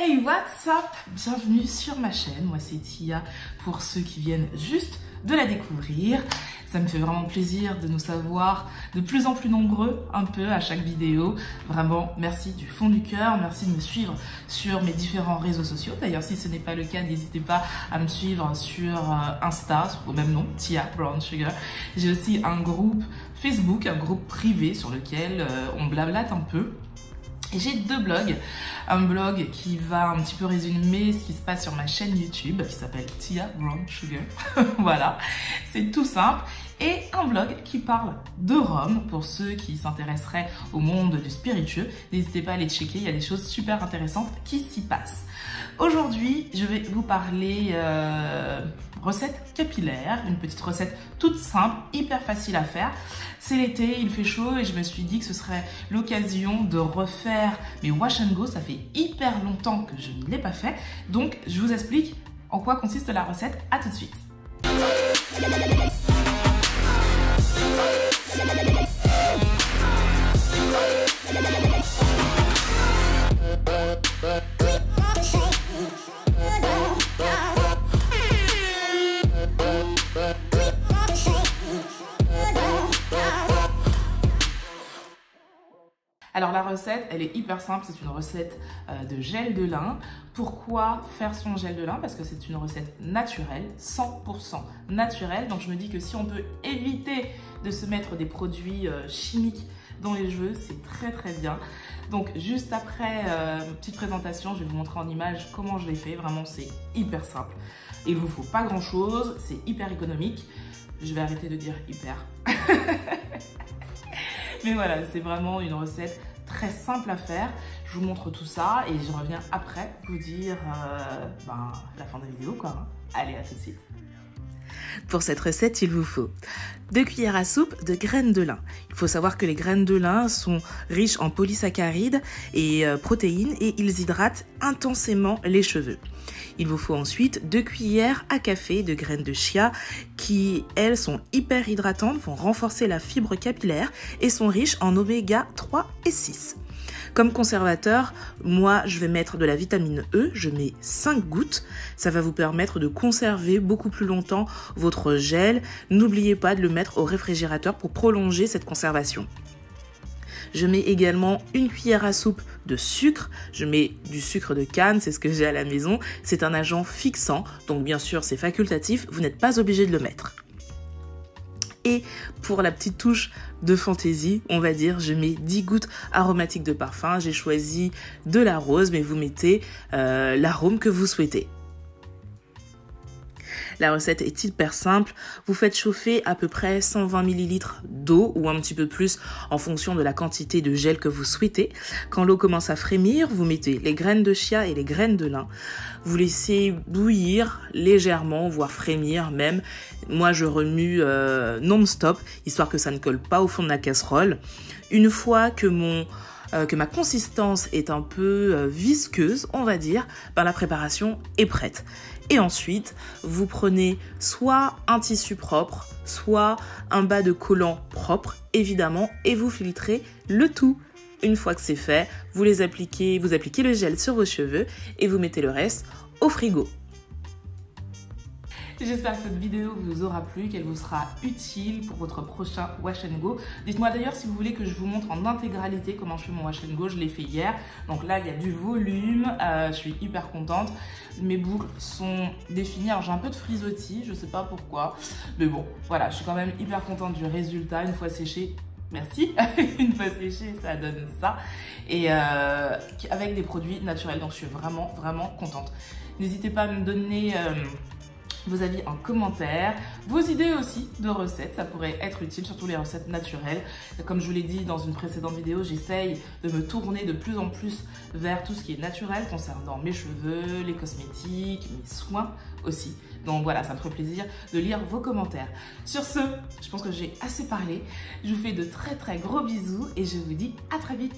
Hey, what's up? Bienvenue sur ma chaîne, moi c'est Tia, pour ceux qui viennent juste de la découvrir. Ça me fait vraiment plaisir de nous savoir de plus en plus nombreux un peu à chaque vidéo. Vraiment, merci du fond du cœur, merci de me suivre sur mes différents réseaux sociaux. D'ailleurs, si ce n'est pas le cas, n'hésitez pas à me suivre sur Insta, au même nom, Tia Brown Sugar. J'ai aussi un groupe Facebook, un groupe privé sur lequel on blablate un peu. Et j'ai deux blogs, un blog qui va un petit peu résumer ce qui se passe sur ma chaîne YouTube qui s'appelle Tia Brown Sugar, voilà, c'est tout simple, et un blog qui parle de Rome pour ceux qui s'intéresseraient au monde du spiritueux. N'hésitez pas à les checker, il y a des choses super intéressantes qui s'y passent. Aujourd'hui, je vais vous parler recette capillaire, une petite recette toute simple, hyper facile à faire. C'est l'été, il fait chaud et je me suis dit que ce serait l'occasion de refaire mes wash and go. Ça fait hyper longtemps que je ne l'ai pas fait. Donc, je vous explique en quoi consiste la recette. À tout de suite. Alors la recette, elle est hyper simple, c'est une recette de gel de lin. Pourquoi faire son gel de lin? Parce que c'est une recette naturelle, 100% naturelle. Donc je me dis que si on peut éviter de se mettre des produits chimiques dans les cheveux, c'est très très bien. Donc juste après petite présentation, je vais vous montrer en image comment je l'ai fait. Vraiment, c'est hyper simple. Il ne vous faut pas grand chose, c'est hyper économique. Je vais arrêter de dire hyper. Mais voilà, c'est vraiment une recette très simple à faire. Je vous montre tout ça et je reviens après vous dire la fin de la vidéo quoi. Allez, à tout de suite. Pour cette recette, il vous faut 2 cuillères à soupe de graines de lin. Il faut savoir que les graines de lin sont riches en polysaccharides et protéines et ils hydratent intensément les cheveux. Il vous faut ensuite 2 cuillères à café de graines de chia qui, elles, sont hyper hydratantes, vont renforcer la fibre capillaire et sont riches en oméga 3 et 6. Comme conservateur, moi, je vais mettre de la vitamine E, je mets 5 gouttes. Ça va vous permettre de conserver beaucoup plus longtemps votre gel. N'oubliez pas de le mettre au réfrigérateur pour prolonger cette conservation. Je mets également 1 cuillère à soupe de sucre. Je mets du sucre de canne, c'est ce que j'ai à la maison. C'est un agent fixant, donc bien sûr c'est facultatif, vous n'êtes pas obligé de le mettre. Et pour la petite touche de fantaisie, on va dire, je mets 10 gouttes aromatiques de parfum. J'ai choisi de la rose, mais vous mettez l'arôme que vous souhaitez. La recette est hyper simple. Vous faites chauffer à peu près 120 ml d'eau ou un petit peu plus en fonction de la quantité de gel que vous souhaitez. Quand l'eau commence à frémir, vous mettez les graines de chia et les graines de lin. Vous laissez bouillir légèrement, voire frémir même. Moi, je remue non-stop, histoire que ça ne colle pas au fond de la casserole. Une fois que ma consistance est un peu visqueuse, on va dire, la préparation est prête. Et ensuite, vous prenez soit un tissu propre, soit un bas de collant propre, évidemment, et vous filtrez le tout. Une fois que c'est fait, vous appliquez le gel sur vos cheveux et vous mettez le reste au frigo. J'espère que cette vidéo vous aura plu, qu'elle vous sera utile pour votre prochain wash and go. Dites-moi d'ailleurs si vous voulez que je vous montre en intégralité comment je fais mon wash and go. Je l'ai fait hier, donc là il y a du volume, je suis hyper contente. Mes boucles sont définies, alors j'ai un peu de frisottis, je sais pas pourquoi, mais bon, voilà, je suis quand même hyper contente du résultat une fois séché. Merci, une fois séché, ça donne ça. Et avec des produits naturels, donc je suis vraiment, vraiment contente. N'hésitez pas à me donner vos avis en commentaire, vos idées aussi de recettes, ça pourrait être utile, surtout les recettes naturelles. Comme je vous l'ai dit dans une précédente vidéo, j'essaye de me tourner de plus en plus vers tout ce qui est naturel concernant mes cheveux, les cosmétiques, mes soins aussi. Donc voilà, ça me ferait plaisir de lire vos commentaires. Sur ce, je pense que j'ai assez parlé. Je vous fais de très très gros bisous et je vous dis à très vite.